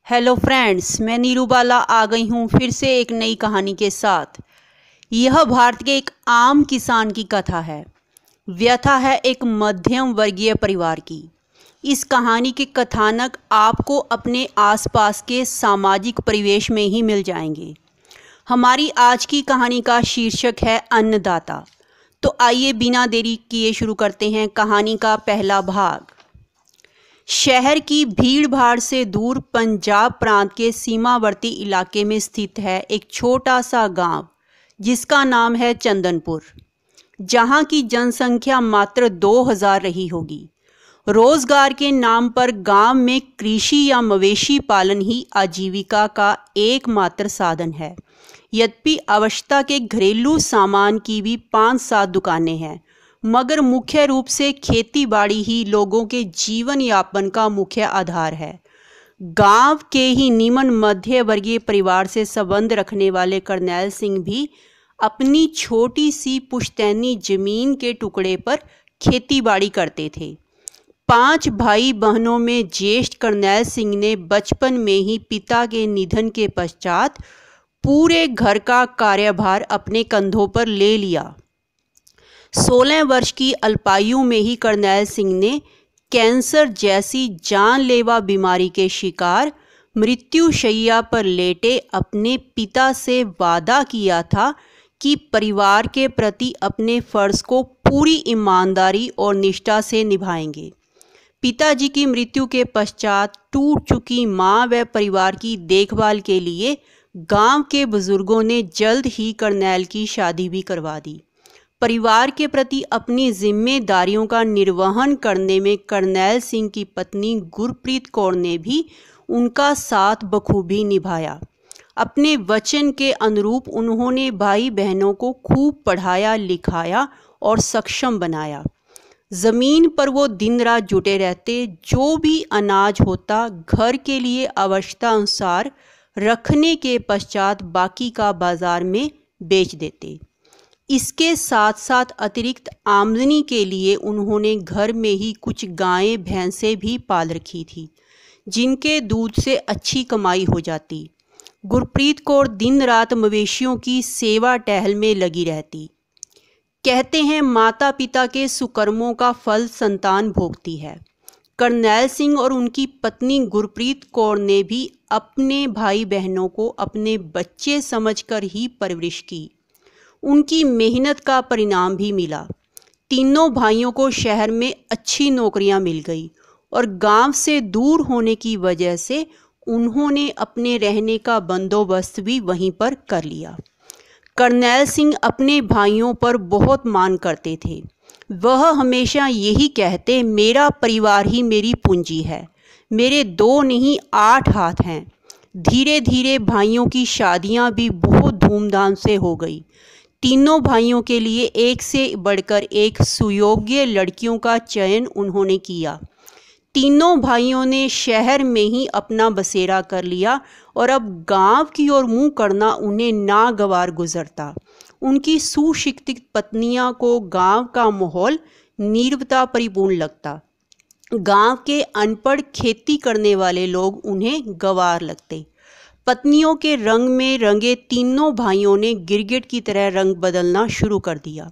Hello friends, मैं नीरू बाला आ गई हूँ फिर से एक नई कहानी के साथ। यह भारत के एक आम किसान की कथा है। व्यथा है एक मध्यम वर्गीय परिवार की। इस कहानी के कथानक आपको अपने आसपास के सामाजिक परिवेश में ही मिल जाएंगे। हमारी आज की कहानी का शीर्षक है अन्नदाता। तो आइए बिना देरी किए शुरू करते हैं कहानी का पहला भाग। शहर की भीड़ भाड़ से दूर पंजाब प्रांत के सीमावर्ती इलाके में स्थित है एक छोटा सा गांव जिसका नाम है चंदनपुर, जहां की जनसंख्या मात्र 2000 रही होगी। रोजगार के नाम पर गांव में कृषि या मवेशी पालन ही आजीविका का एकमात्र साधन है। यद्यपि आवश्यकता के घरेलू सामान की भी 5-7 दुकानें हैं, मगर मुख्य रूप से खेती बाड़ी ही लोगों के जीवन यापन का मुख्य आधार है। गांव के ही निम्न मध्य वर्गीय परिवार से संबंध रखने वाले करनैल सिंह भी अपनी छोटी सी पुश्तैनी जमीन के टुकड़े पर खेती बाड़ी करते थे। 5 भाई बहनों में ज्येष्ठ करनैल सिंह ने बचपन में ही पिता के निधन के पश्चात पूरे घर का कार्यभार अपने कंधों पर ले लिया। 16 वर्ष की अल्पायु में ही करनैल सिंह ने कैंसर जैसी जानलेवा बीमारी के शिकार मृत्युशैया पर लेटे अपने पिता से वादा किया था कि परिवार के प्रति अपने फर्ज को पूरी ईमानदारी और निष्ठा से निभाएंगे। पिताजी की मृत्यु के पश्चात टूट चुकी मां व परिवार की देखभाल के लिए गांव के बुजुर्गों ने जल्द ही करनैल की शादी भी करवा दी। परिवार के प्रति अपनी जिम्मेदारियों का निर्वहन करने में करनैल सिंह की पत्नी गुरप्रीत कौर ने भी उनका साथ बखूबी निभाया। अपने वचन के अनुरूप उन्होंने भाई बहनों को खूब पढ़ाया लिखाया और सक्षम बनाया। जमीन पर वो दिन रात जुटे रहते, जो भी अनाज होता घर के लिए आवश्यकता अनुसार रखने के पश्चात बाकी का बाजार में बेच देते। इसके साथ साथ अतिरिक्त आमदनी के लिए उन्होंने घर में ही कुछ गायें भैंसें भी पाल रखी थी, जिनके दूध से अच्छी कमाई हो जाती। गुरप्रीत कौर दिन रात मवेशियों की सेवा टहल में लगी रहती। कहते हैं माता पिता के सुकर्मों का फल संतान भोगती है। करनैल सिंह और उनकी पत्नी गुरप्रीत कौर ने भी अपने भाई बहनों को अपने बच्चे समझकर ही परवरिश की। उनकी मेहनत का परिणाम भी मिला। तीनों भाइयों को शहर में अच्छी नौकरियां मिल गई और गांव से दूर होने की वजह से उन्होंने अपने रहने का बंदोबस्त भी वहीं पर कर लिया। करनैल सिंह अपने भाइयों पर बहुत मान करते थे। वह हमेशा यही कहते, मेरा परिवार ही मेरी पूंजी है, मेरे 2 नहीं 8 हाथ हैं। धीरे धीरे भाइयों की शादियां भी बहुत धूमधाम से हो गई। तीनों भाइयों के लिए एक से बढ़कर एक सुयोग्य लड़कियों का चयन उन्होंने किया। तीनों भाइयों ने शहर में ही अपना बसेरा कर लिया और अब गांव की ओर मुंह करना उन्हें नागवार गुजरता। उनकी सुशिक्षित पत्नियां को गांव का माहौल नीरवता परिपूर्ण लगता। गांव के अनपढ़ खेती करने वाले लोग उन्हें गंवार लगते। पत्नियों के रंग में रंगे तीनों भाइयों ने गिरगिट की तरह रंग बदलना शुरू कर दिया।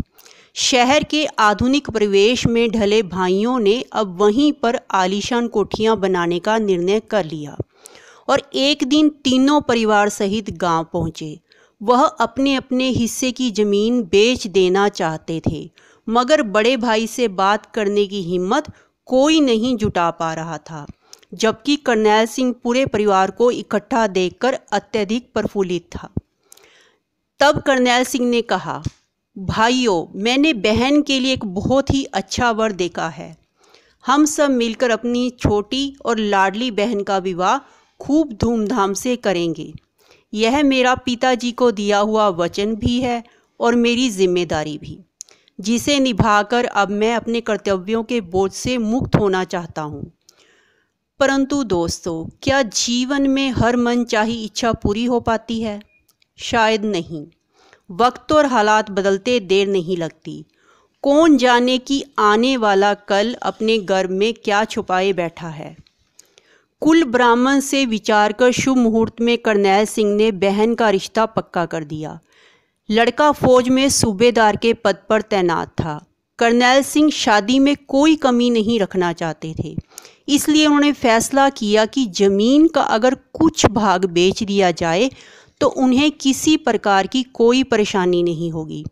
शहर के आधुनिक परिवेश में ढले भाइयों ने अब वहीं पर आलीशान कोठियां बनाने का निर्णय कर लिया और एक दिन तीनों परिवार सहित गांव पहुंचे। वह अपने अपने हिस्से की जमीन बेच देना चाहते थे, मगर बड़े भाई से बात करने की हिम्मत कोई नहीं जुटा पा रहा था, जबकि करनैल सिंह पूरे परिवार को इकट्ठा देखकर अत्यधिक प्रफुल्लित था। तब करनैल सिंह ने कहा, भाइयों, मैंने बहन के लिए एक बहुत ही अच्छा वर देखा है। हम सब मिलकर अपनी छोटी और लाडली बहन का विवाह खूब धूमधाम से करेंगे। यह मेरा पिताजी को दिया हुआ वचन भी है और मेरी जिम्मेदारी भी, जिसे निभाकर अब मैं अपने कर्तव्यों के बोझ से मुक्त होना चाहता हूँ। परंतु दोस्तों, क्या जीवन में हर मनचाही इच्छा पूरी हो पाती है? शायद नहीं। वक्त और हालात बदलते देर नहीं लगती। कौन जाने कि आने वाला कल अपने गर्भ में क्या छुपाए बैठा है। कुल ब्राह्मण से विचार कर शुभ मुहूर्त में करनैल सिंह ने बहन का रिश्ता पक्का कर दिया। लड़का फौज में सूबेदार के पद पर तैनात था। करनैल सिंह शादी में कोई कमी नहीं रखना चाहते थे, इसलिए उन्होंने फैसला किया कि ज़मीन का अगर कुछ भाग बेच दिया जाए तो उन्हें किसी प्रकार की कोई परेशानी नहीं होगी।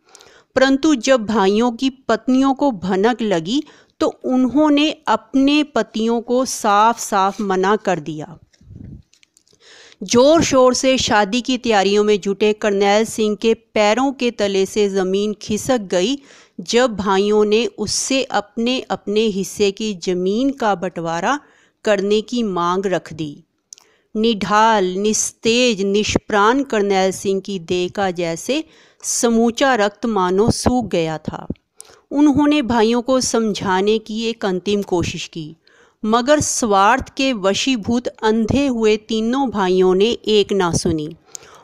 परंतु जब भाइयों की पत्नियों को भनक लगी तो उन्होंने अपने पतियों को साफ साफ मना कर दिया। जोर शोर से शादी की तैयारियों में जुटे करनैल सिंह के पैरों के तले से ज़मीन खिसक गई जब भाइयों ने उससे अपने अपने हिस्से की ज़मीन का बंटवारा करने की मांग रख दी। निढाल, निस्तेज, निष्प्राण करनैल सिंह की देह का जैसे समूचा रक्त मानो सूख गया था। उन्होंने भाइयों को समझाने की एक अंतिम कोशिश की, मगर स्वार्थ के वशीभूत अंधे हुए तीनों भाइयों ने एक ना सुनी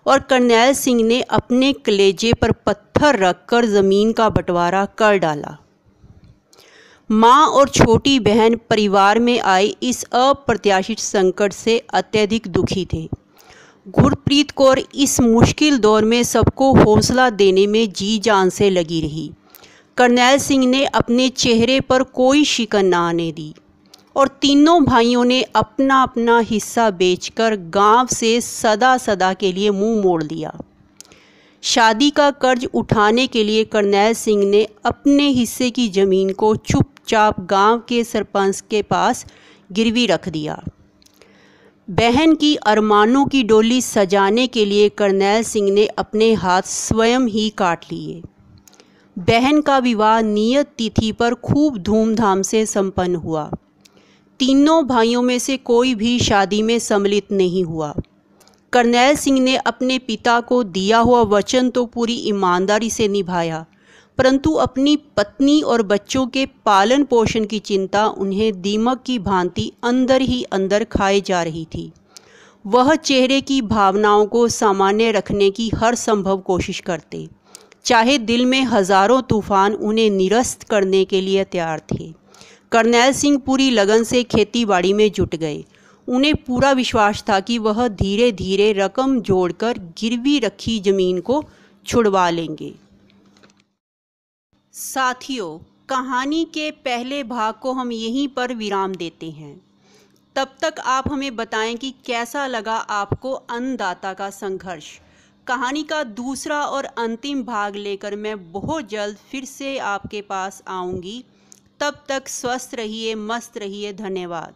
और करनैल सिंह ने अपने कलेजे पर पत्थर रखकर ज़मीन का बंटवारा कर डाला। माँ और छोटी बहन परिवार में आए इस अप्रत्याशित संकट से अत्यधिक दुखी थे। गुरप्रीत कौर इस मुश्किल दौर में सबको हौसला देने में जी जान से लगी रही। करनैल सिंह ने अपने चेहरे पर कोई शिकन न आने दी और तीनों भाइयों ने अपना अपना हिस्सा बेचकर गांव से सदा सदा के लिए मुंह मोड़ लिया। शादी का कर्ज उठाने के लिए करनैल सिंह ने अपने हिस्से की ज़मीन को चुपचाप गांव के सरपंच के पास गिरवी रख दिया। बहन की अरमानों की डोली सजाने के लिए करनैल सिंह ने अपने हाथ स्वयं ही काट लिए। बहन का विवाह नियत तिथि पर खूब धूमधाम से संपन्न हुआ। तीनों भाइयों में से कोई भी शादी में सम्मिलित नहीं हुआ। करनैल सिंह ने अपने पिता को दिया हुआ वचन तो पूरी ईमानदारी से निभाया, परंतु अपनी पत्नी और बच्चों के पालन पोषण की चिंता उन्हें दीमक की भांति अंदर ही अंदर खाए जा रही थी। वह चेहरे की भावनाओं को सामान्य रखने की हर संभव कोशिश करते, चाहे दिल में हजारों तूफान उन्हें निरस्त करने के लिए तैयार थे। करनैल सिंह पूरी लगन से खेतीबाड़ी में जुट गए। उन्हें पूरा विश्वास था कि वह धीरे धीरे रकम जोड़कर गिरवी रखी जमीन को छुड़वा लेंगे। साथियों, कहानी के पहले भाग को हम यहीं पर विराम देते हैं। तब तक आप हमें बताएं कि कैसा लगा आपको अन्नदाता का संघर्ष। कहानी का दूसरा और अंतिम भाग लेकर मैं बहुत जल्द फिर से आपके पास आऊँगी। तब तक स्वस्थ रहिए, मस्त रहिए। धन्यवाद।